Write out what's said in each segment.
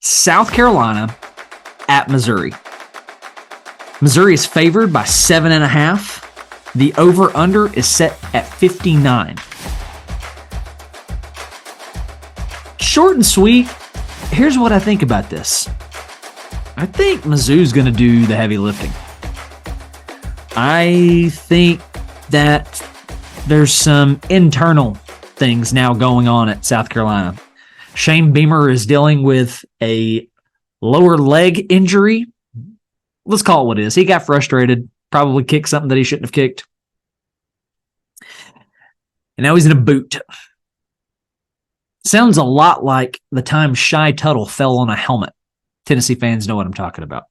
South Carolina at Missouri. Missouri is favored by 7.5. The over-under is set at 59. Short and sweet, here's what I think about this. I think Mizzou's going to do the heavy lifting. I think that there's some internal things now going on at South Carolina. Shane Beamer is dealing with a lower leg injury. Let's call it what it is. He got frustrated, probably kicked something that he shouldn't have kicked. And now he's in a boot. Sounds a lot like the time Shy Tuttle fell on a helmet. Tennessee fans know what I'm talking about.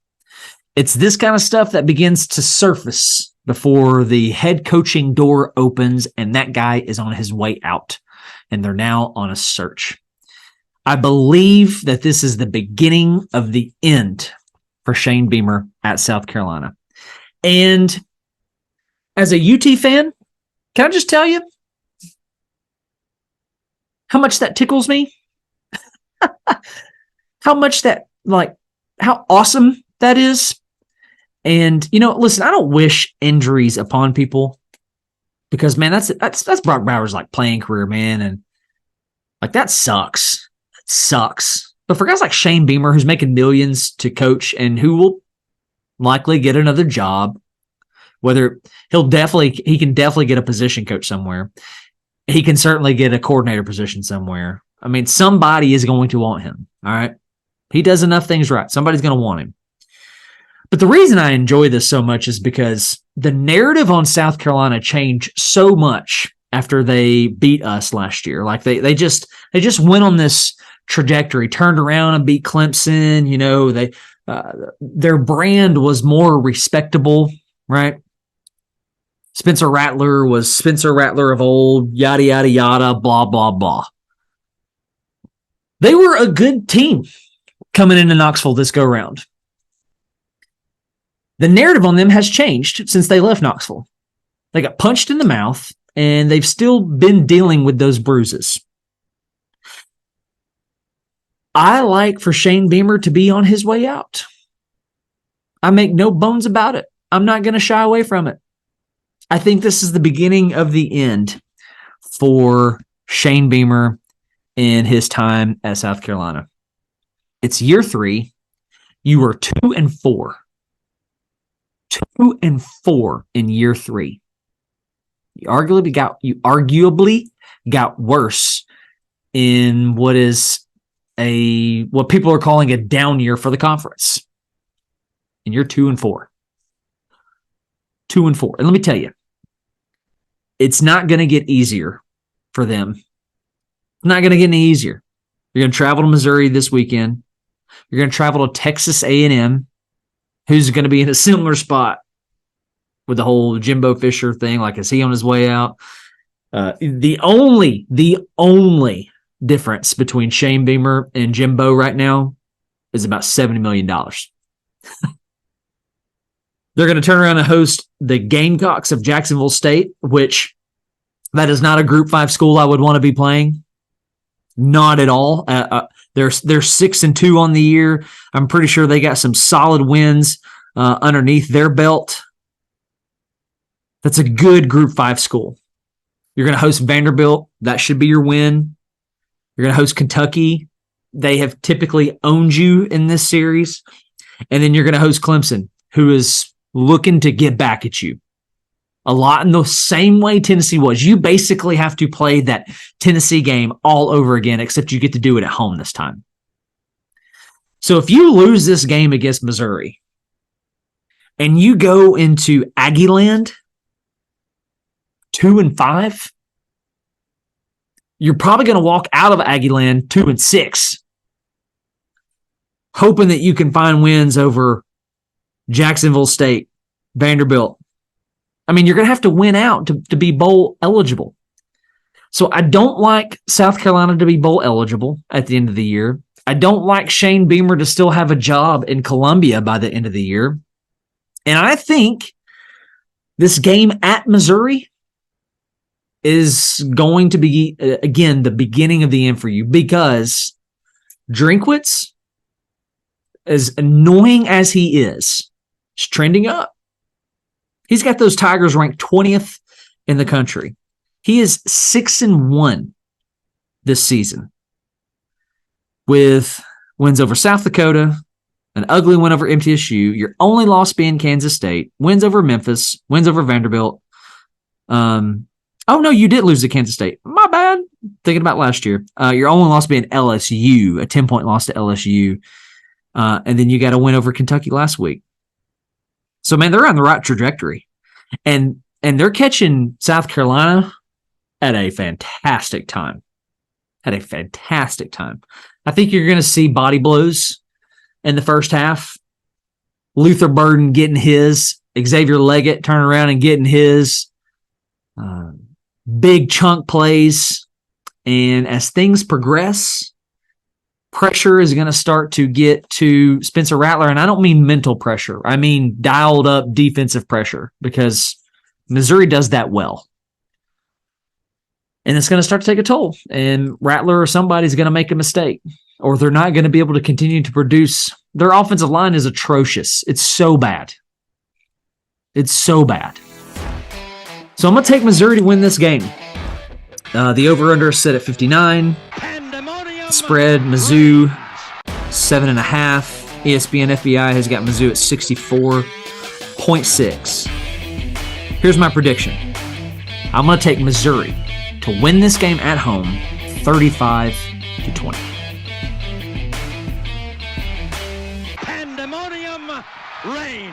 It's this kind of stuff that begins to surface before the head coaching door opens and that guy is on his way out. And they're now on a search. I believe that this is the beginning of the end for Shane Beamer at South Carolina. And as a UT fan, can I just tell you how much that tickles me? How much that, how awesome that is. And, listen, I don't wish injuries upon people because, man, that's Brock Bowers' playing career, man. And that sucks. It sucks. But for guys like Shane Beamer, who's making millions to coach and who will likely get another job, whether he can definitely get a position coach somewhere. He can certainly get a coordinator position somewhere. I mean, somebody is going to want him. All right. He does enough things right. Somebody's going to want him. But the reason I enjoy this so much is because the narrative on South Carolina changed so much after they beat us last year. They just went on this trajectory, turned around and beat Clemson. Their brand was more respectable, right? Spencer Rattler was Spencer Rattler of old, yada, yada, yada, blah, blah, blah. They were a good team coming into Knoxville this go-round. The narrative on them has changed since they left Knoxville. They got punched in the mouth, and they've still been dealing with those bruises. I like for Shane Beamer to be on his way out. I make no bones about it. I'm not going to shy away from it. I think this is the beginning of the end for Shane Beamer in his time at South Carolina. It's year 3. You were 2-4. 2-4 in year 3. You arguably got worse in what people are calling a down year for the conference. And you're 2-4. 2-4. And let me tell you, it's not going to get easier for them. It's not going to get any easier. You're going to travel to Missouri this weekend. You're going to travel to Texas A&M, who's going to be in a similar spot with the whole Jimbo Fisher thing. Is he on his way out? The only difference between Shane Beamer and Jimbo right now is about $70 million. They're going to turn around and host the Gamecocks of Jacksonville State, which that is not a Group 5 school I would want to be playing. Not at all. They're 6-2 on the year. I'm pretty sure they got some solid wins underneath their belt. That's a good Group 5 school. You're going to host Vanderbilt. That should be your win. You're going to host Kentucky. They have typically owned you in this series. And then you're going to host Clemson, who is looking to get back at you. A lot in the same way Tennessee was. You basically have to play that Tennessee game all over again, except you get to do it at home this time. So if you lose this game against Missouri and you go into Aggieland 2-5, you're probably going to walk out of Aggieland 2-6, hoping that you can find wins over Jacksonville State, Vanderbilt. I mean, you're going to have to win out to be bowl eligible. So I don't like South Carolina to be bowl eligible at the end of the year. I don't like Shane Beamer to still have a job in Columbia by the end of the year. And I think this game at Missouri is going to be, again, the beginning of the end for you because Drinkwitz as annoying as he is trending up. He's got those Tigers ranked 20th in the country. He is 6-1 this season with wins over South Dakota, an ugly win over MTSU, your only loss being Kansas State, wins over Memphis, wins over Vanderbilt. Oh, no, you did lose to Kansas State. My bad. Thinking about last year. Your only loss being LSU, a 10-point loss to LSU. And then you got a win over Kentucky last week. So, man, they're on the right trajectory. And they're catching South Carolina at a fantastic time. I think you're going to see body blows in the first half. Luther Burden getting his. Xavier Leggett turning around and getting his. Big chunk plays. And as things progress, pressure is going to start to get to Spencer Rattler. And I don't mean mental pressure. I mean dialed up defensive pressure, because Missouri does that well. And it's going to start to take a toll. And Rattler or somebody's going to make a mistake, or they're not going to be able to continue to produce. Their offensive line is atrocious. It's so bad. So I'm going to take Missouri to win this game. The over-under is set at 59. The spread, Mizzou, 7.5. ESPN FBI has got Mizzou at 64.6. Here's my prediction. I'm going to take Missouri to win this game at home, 35-20. Pandemonium reigns.